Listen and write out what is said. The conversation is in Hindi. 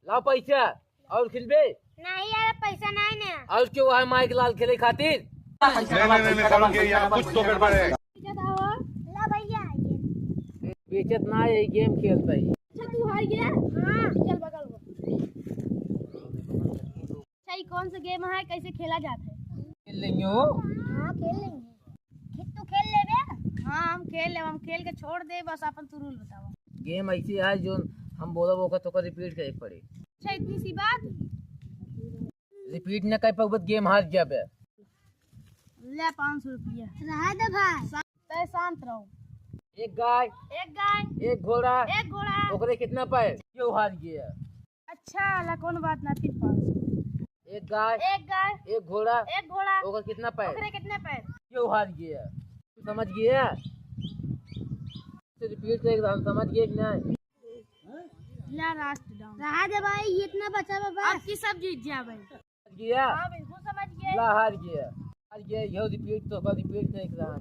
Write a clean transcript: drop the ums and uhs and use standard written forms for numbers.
लाओ पैसा और खिलबे नहीं यार पैसा नहीं ना। और क्यों है माइक लाल खेले खातिर कुछ तो गड़बड़ है। ला भैया बेचत ना यही गेम खेलता ही। अच्छा तू हार गया। हाँ चल बगल वो। अच्छा ये कौन सा गेम है, कैसे खेला जाता है? खेल लेंगे हो हाँ खेल लेंगे। तू खेल लेबे? हाँ हम खेल ले, हम खेल के छोड़ दे, बस अपन तू रूल बताओ। गेम ऐसी है जो हम बोला वो तो रिपीट करे पड़े। अच्छा इतनी सी बात। रिपीट न कर पाओ गेम हार जाबे। ले 500 रुपया रहा दे भाई। तय शांत रहो। एक गाय एक घोड़ा ओकरे कितना पैर क्यों हार गया? अच्छा ला कौन बात ना, 500। एक गाय एक घोड़ा ओकर कितना पैर ओकरे कितने पैर क्यों हार गया? तू समझ गया? रिपीट से एकदम समझ गया कि नहीं? ला लास्ट डाउन रहा दे भाई, इतना बचा बस। आपकी सब जीत जा भाई। समझ गया? हाँ बिल्कुल समझ गए। ला हार गया यह रिपीट तो रिपीट से एक रहा